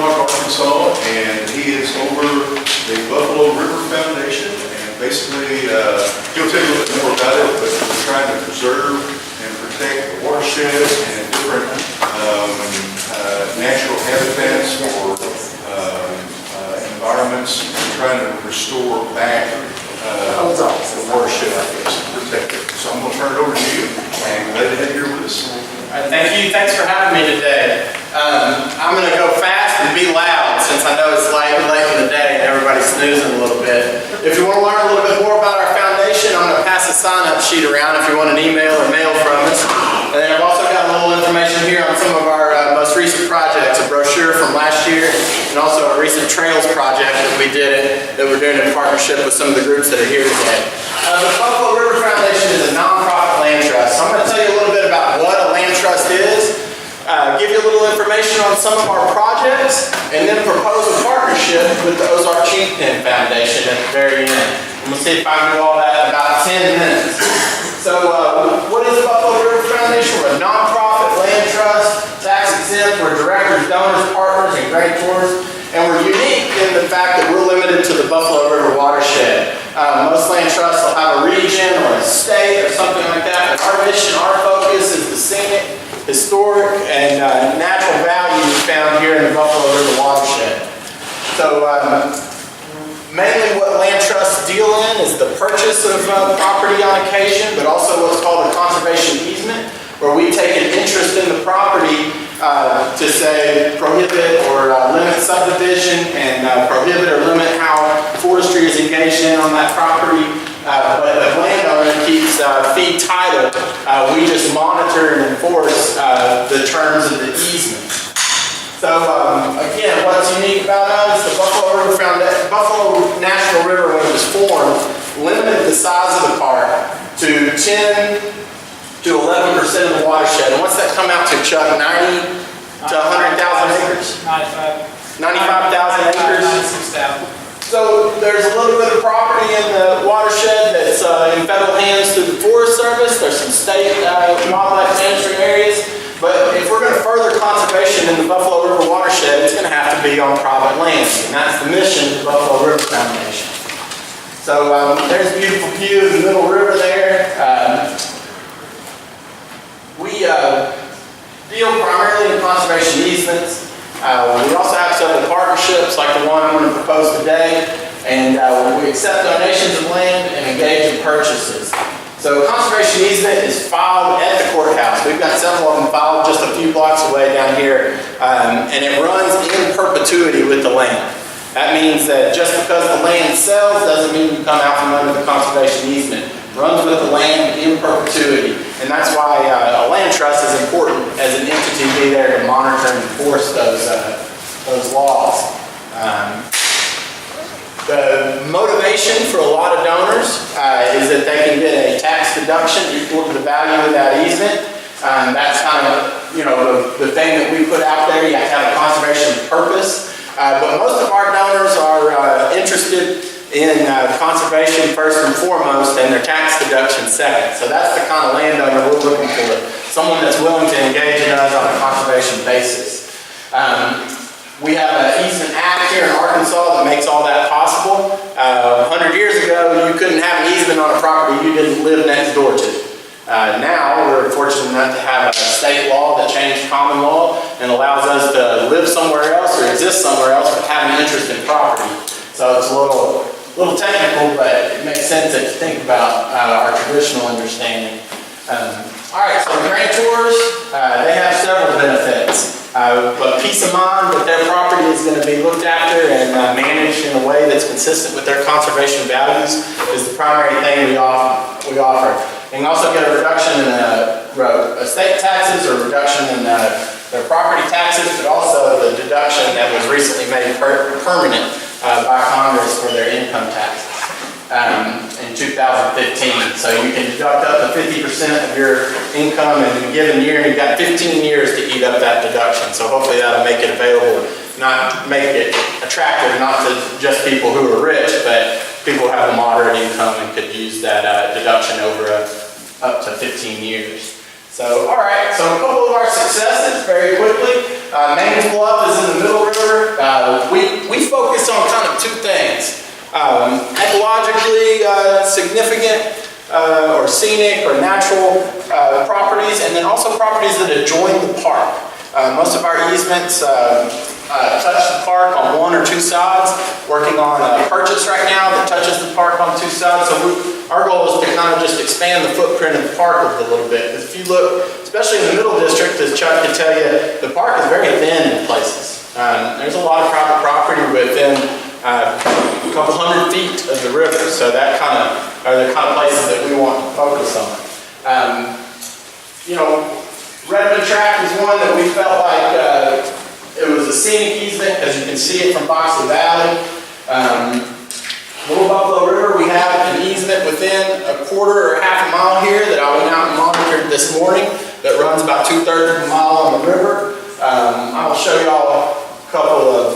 Ozark, Arkansas, and he is over the Buffalo River Foundation. And basically, he'll tell you a little bit more about it, but we're trying to preserve and protect the watersheds and different natural habitats for environments, and trying to restore back the watershed, I guess, and protect it. So I'm going to turn it over to you, and glad to have you here with us. Thank you. Thanks for having me today. I'm going to go fast and be loud since I know it's late in the day and everybody's snoozing a little bit. If you want to learn a little bit more about our foundation, I'm going to pass a sign-up sheet around if you want an email or mail from us. And then I've also got a little information here on some of our most recent projects, a brochure from last year, and also a recent trails project that we're doing in partnership with some of the groups that are here today. The Buffalo River Foundation is a nonprofit land trust. So I'm going to tell you a little bit about what a land trust is, give you a little information on some of our projects, and then propose a partnership with the Ozark Chinquapin Foundation at the very end. I'm going to see if I can do all that in about 10 minutes. So what is the Buffalo River Foundation? We're a nonprofit land trust, tax exempt. We're directors, donors, partners, and grantors. And we're unique in the fact that we're limited to the Buffalo River watershed. Most land trusts will have a region or a state or something like that. But our mission, our focus is the scenic, historic, and natural values found here in the Buffalo River watershed. So mainly what land trusts deal in is the purchase of property on occasion, but also what's called a conservation easement, where we take an interest in the property to say prohibit or limit subdivision and prohibit or limit how forestry is engaged in on that property. But the landowner keeps fee title. We just monitor and enforce the terms of the easement. So again, what's unique about us, the Buffalo National River, when it was formed, limited the size of the park to 10 to 11% of the watershed. And what's that come out to, Chuck? 90 to 100,000 acres? 95,000 acres? 96,000. So there's a little bit of property in the watershed that's in federal hands through the Forest Service. There's some state wildlife management areas. But if we're going to further conservation in the Buffalo River watershed, it's going to have to be on private land. And that's the mission of the Buffalo River Foundation. So there's a beautiful view of the middle river there. We deal primarily in conservation easements. We also have several partnerships like the one I'm going to propose today, and we accept donations of land and engage in purchases. So conservation easement is filed at the courthouse. We've got several of them filed just a few blocks away down here, and it runs in perpetuity with the land. That means that just because the land sells doesn't mean you come out from under the conservation easement. It runs with the land in perpetuity. And that's why a land trust is important as an entity to be there to monitor and enforce those laws. The motivation for a lot of donors is that they can get a tax deduction equal to the value of that easement. That's kind of, the thing that we put out there. You have to have a conservation purpose. But most of our donors are interested in conservation first and foremost, and their tax deduction second. So that's the kind of landowner we're looking for. Someone that's willing to engage in us on a conservation basis. We have an easement act here in Arkansas that makes all that possible. 100 years ago, you couldn't have an easement on a property you didn't live next door to. Now, we're fortunate enough to have a state law that changed common law and allows us to live somewhere else or exist somewhere else but have an interest in property. So it's a little technical, but it makes sense if you think about our traditional understanding. All right, so grantors, they have several benefits. But peace of mind that their property is going to be looked after and managed in a way that's consistent with their conservation values is the primary thing we offer. You can also get a reduction in estate taxes or reduction in their property taxes, but also the deduction that was recently made permanent by Congress for their income taxes in 2015. So you can deduct up to 50% of your income in a given year, and you've got 15 years to eat up that deduction. So hopefully that'll make it available, not make it attractive, not to just people who are rich, but people who have a moderate income and could use that deduction over up to 15 years. So, all right, so a couple of our successes very quickly. Main Bluff is in the Middle River. focus on kind of two things. Ecologically significant or scenic or natural properties, and then also properties that adjoin the park. Most of our easements touch the park on one or two sides. Working on a purchase right now that touches the park on two sides. So our goal is to kind of just expand the footprint of the park a little bit. Because if you look, especially in the middle district, as Chuck can tell you, the park is very thin in places. There's a lot of private property within a couple hundred feet of the river. So that kind of are the kind of places that we want to focus on. Redmond Tract is one that we felt like it was a scenic easement, as you can see it from Boxley Valley. Little Buffalo River, we have an easement within a quarter or half a mile here that I went out and monitored this morning that runs about 2/3 of a mile on the river. I'll show y'all a couple of,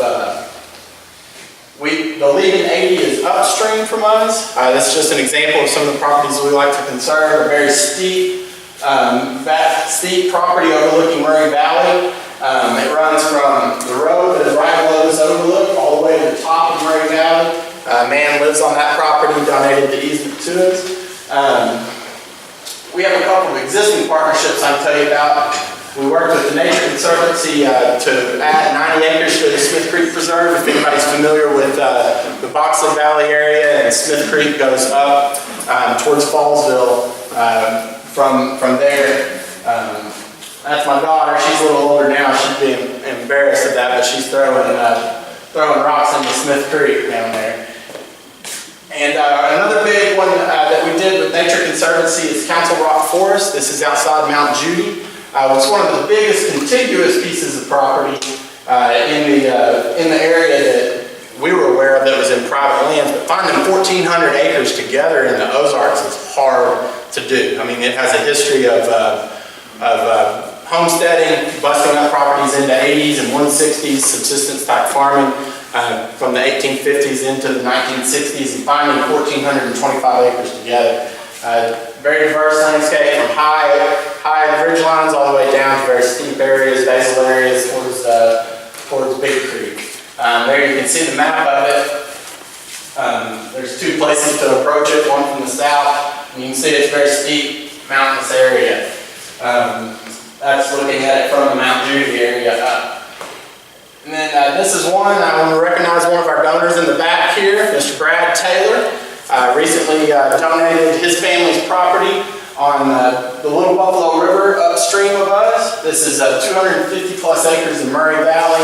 the leading 80 is upstream from us. That's just an example of some of the properties we like to conserve. They're very steep. That steep property overlooking Murray Valley. It runs from the road that is right below this overlook all the way to the top of Murray Valley. A man lives on that property, donated the easement to us. We have a couple of existing partnerships I can tell you about. We worked with the Nature Conservancy to add 90 acres to the Smith Creek Preserve. If anybody's familiar with the Boxley Valley area, and Smith Creek goes up towards Fallsville from there. That's my daughter. She's a little older now. She'd be embarrassed at that, but she's throwing rocks into Smith Creek down there. And another big one that we did with Nature Conservancy is Council Rock Forest. This is outside Mount Judy. It's one of the biggest contiguous pieces of property in the area that we were aware of that was in private lands. But finding 1,400 acres together in the Ozarks is hard to do. I mean, it has a history of homesteading, busting up properties into 80s and 160s, subsistence type farming from the 1850s into the 1960s, and finding 1,425 acres together. Very diverse landscape from high ridge lines all the way down to very steep areas, basal areas towards Big Creek. There you can see the map of it. There's two places to approach it, one from the south, and you can see it's a very steep, mountainous area. That's looking at it from the Mount Judy area up. And then this is one, I want to recognize one of our donors in the back here, Mr. Brad Taylor. Recently donated his family's property on the Little Buffalo River upstream of us. This is 250 plus acres in Murray Valley.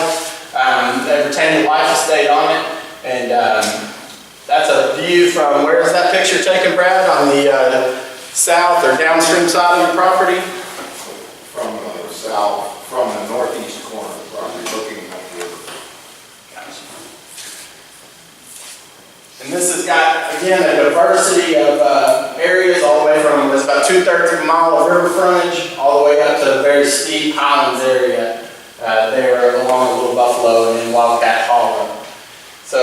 They've retained a life estate on it. And that's a view from, where is that picture taken, Brad? On the south or downstream side of your property? From the south, from the northeast corner of the property, looking at the river. And this has got, again, a diversity of areas all the way from, it's about 2/3 of a mile of river frontage, all the way up to a very steep highlands area there along the Little Buffalo and in Wildcat Hollow. So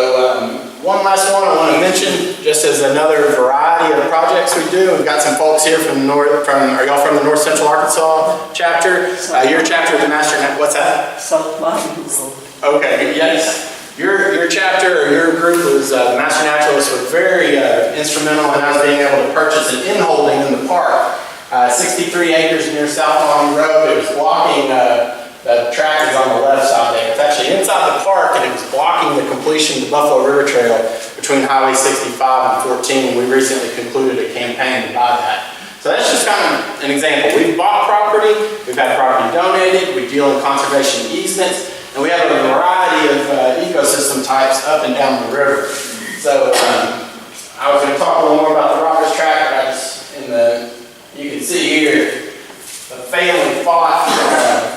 one last one I want to mention, just as another variety of projects we do. We've got some folks here from are y'all from the North Central Arkansas chapter? Your chapter of the Master, what's that? South Mountains. Okay, yes. Your chapter or your group was, the Master Naturalists were very instrumental in us being able to purchase an in-holding in the park. 63 acres near South Long Road. It was blocking, the track is on the left side there. It's actually inside the park, and it was blocking the completion of the Buffalo River Trail between Highway 65 and 14. We recently concluded a campaign to buy that. So that's just kind of an example. We've bought property, we've had property donated, we deal in conservation easements, and we have a variety of ecosystem types up and down the river. So I was going to talk a little more about the Rockers Tract, but I just, you can see here, the family fought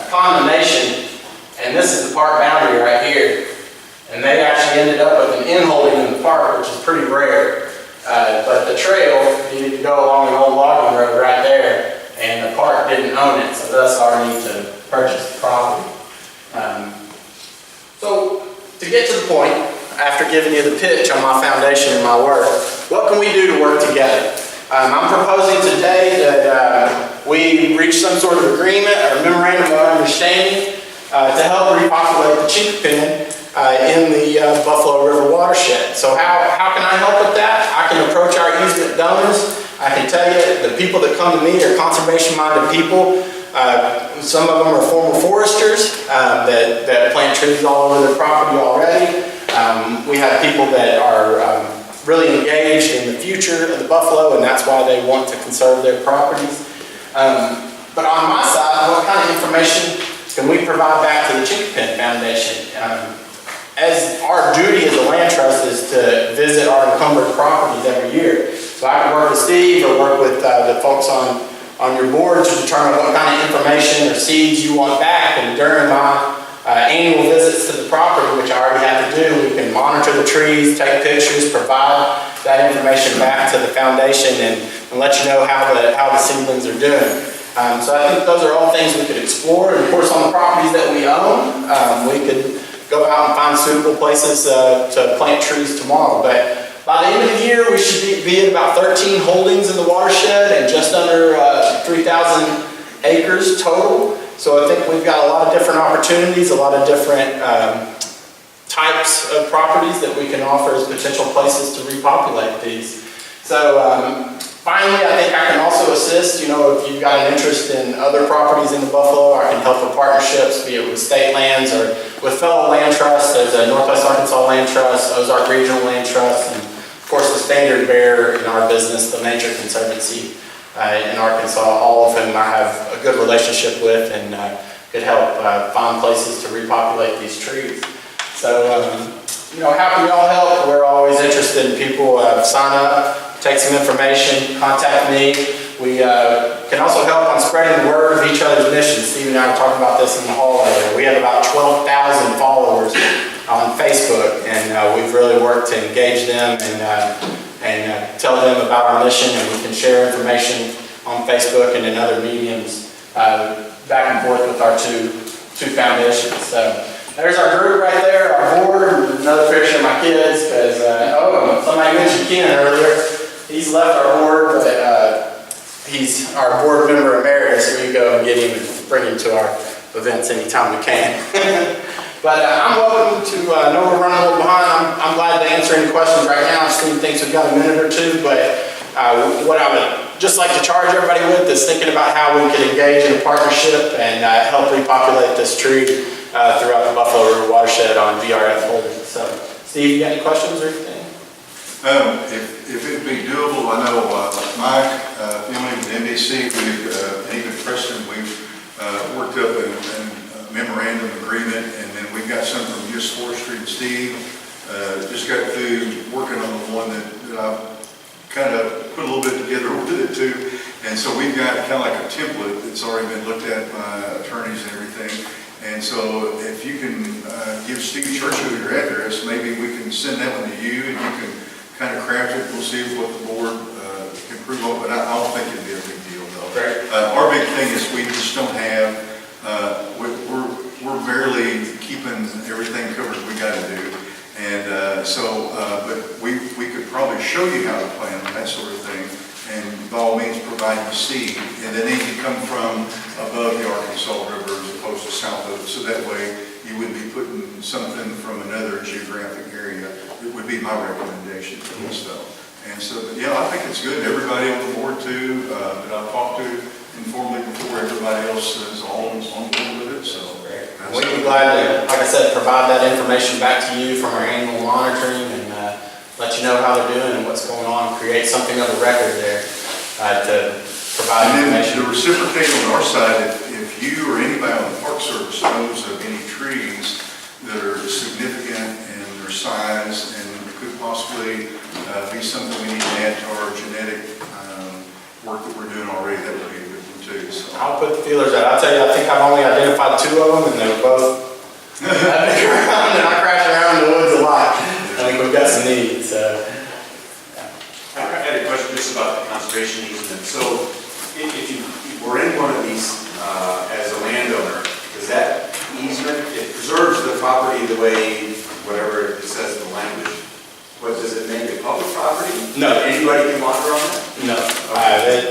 condemnation, and this is the park boundary right here. And they actually ended up with an in-holding in the park, which is pretty rare. But the trail needed to go along an old logging road right there, and the park didn't own it, so that's our need to purchase the property. So, to get to the point, after giving you the pitch on my foundation and my work, what can we do to work together? I'm proposing today that we reach some sort of agreement or memorandum of understanding to help repopulate the Chinquapin in the Buffalo River watershed. So how can I help with that? I can approach our easement donors. I can tell you the people that come to me are conservation-minded people. Some of them are former foresters that plant trees all over their property already. We have people that are really engaged in the future of the buffalo, and that's why they want to conserve their properties. But on my side, what kind of information can we provide back to the Chinquapin Foundation? As our duty as a land trust is to visit our encumbered properties every year. So I can work with Steve or work with the folks on your board to determine what kind of information or seeds you want back. And during my annual visits to the property, which I already have to do, we can monitor the trees, take pictures, provide that information back to the foundation and let you know how the seedlings are doing. So I think those are all things we could explore. And of course, on the properties that we own, we could go out and find suitable places to plant trees tomorrow. But by the end of the year, we should be at about 13 holdings in the watershed and just under 3,000 acres total. So I think we've got a lot of different opportunities, a lot of different types of properties that we can offer as potential places to repopulate these. So finally, I think I can also assist, if you've got an interest in other properties in the Buffalo, I can help with partnerships, be it with state lands or with fellow land trusts. There's a Northwest Arkansas Land Trust, Ozark Regional Land Trust, and of course the standard bearer in our business, the Nature Conservancy in Arkansas, all of whom I have a good relationship with and could help find places to repopulate these trees. So, how can we all help? We're always interested in people. Sign up, take some information, contact me. We can also help on spreading the word of each other's missions. Steve and I were talking about this in the hall earlier. We have about 12,000 followers on Facebook, and we've really worked to engage them and tell them about our mission, and we can share information on Facebook and in other mediums back and forth with our two foundations. So there's our group right there, our board, another picture of my kids, because, somebody mentioned Ken earlier. He's left our board, but he's our board member emeritus. We go and get him and bring him to our events anytime we can. But I'm welcome to, know we're running a little behind. I'm glad to answer any questions right now. Steve thinks we've got a minute or two, but what I would just like to charge everybody with is thinking about how we could engage in a partnership and help repopulate this tree throughout the Buffalo River watershed on VRF holdings. So, Steve, you got any questions or anything? If it'd be doable, I know Mike, Emily with NBC, even Preston, we've worked up a memorandum agreement, and then we've got some from US Forestry and Steve. Just got through working on the one that I've kind of put a little bit together with it too. And so we've got kind of like a template that's already been looked at by attorneys and everything. And so if you can give Steve Churchill your address, maybe we can send that one to you and you can kind of craft it. We'll see what the board can approve of, but I don't think it'd be a big deal though. Right. Our big thing is we just don't have, we're barely keeping everything covered we got to do. And but we could probably show you how to plant and that sort of thing. And by all means provide the seed. And then they can come from above the Arkansas River as opposed to south of it. So that way you would be putting something from another geographic area. It would be my recommendation for this though. And so, yeah, I think it's good. Everybody on the board too, that I've talked to informally before, everybody else is all on board with it. So we'd be glad to, like I said, provide that information back to you from our annual monitoring and let you know how they're doing and what's going on, create something of a record there to provide information. To reciprocate on our side, if you or anybody on the Park Service knows of any trees that are significant in their size and could possibly be something we need to add to our genetic work that we're doing already, that would be a good one too. So I'll put the feelers out. I'll tell you, I think I've only identified 2 of them, and they were both big around, and I crash around in the woods a lot. I think we've got some needs. I had a question just about the conservation easement. So if you were in one of these as a landowner, does that easement, it preserves the property the way, whatever it says in the language, but does it make it public property? No. Anybody can wander on that? No.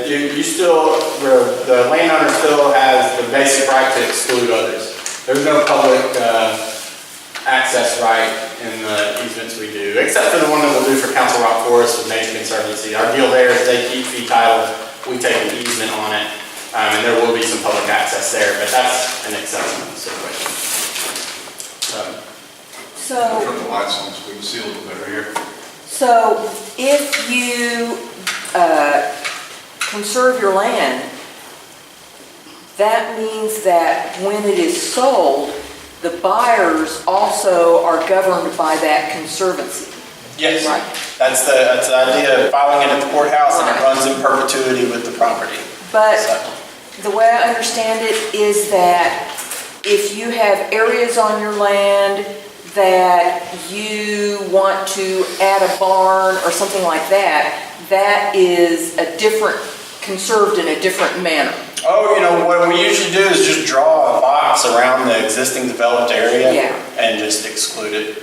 You still, the landowner still has the basic right to exclude others. There's no public access right in the easements we do, except for the one that we'll do for Council Rock Forest with Nature Conservancy. Our deal there is they keep fee title, we take an easement on it, and there will be some public access there, but that's an exceptional situation. Turn So, the lights on so we can see a little better here. so if you conserve your land, that means that when it is sold, the buyers also are governed by that conservancy. Yes, Right. that's the idea of filing it at the courthouse, and it Right. runs in perpetuity with the property. But So, the way I understand it is that if you have areas on your land that you want to add a barn or something like that, that is a different, conserved in a different manner. oh, what we usually do is just draw a box around the existing developed area Yeah. and just exclude it.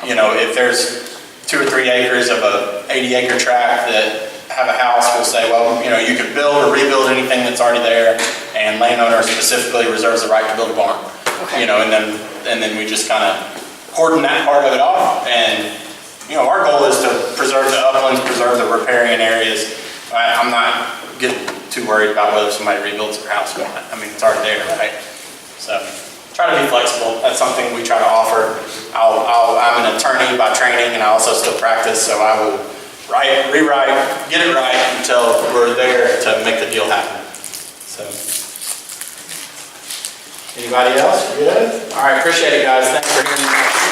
If there's 2 or 3 acres of a 80-acre tract that have a house, we'll say, well, you could build or rebuild anything that's already there, and landowner specifically reserves the right to build a barn. Okay. And then we just kind of cordon that part of it off, and our goal is to preserve the uplands, preserve the riparian areas. I'm not getting too worried about whether somebody rebuilds their house or not. I mean, it's already there, right? So try to be flexible. That's something we try to offer. I'm an attorney by training, and I also still practice, so I will write, rewrite, get it right until we're there to make the deal happen. So, anybody else? Good? All right, appreciate it, guys. Thanks for hearing me.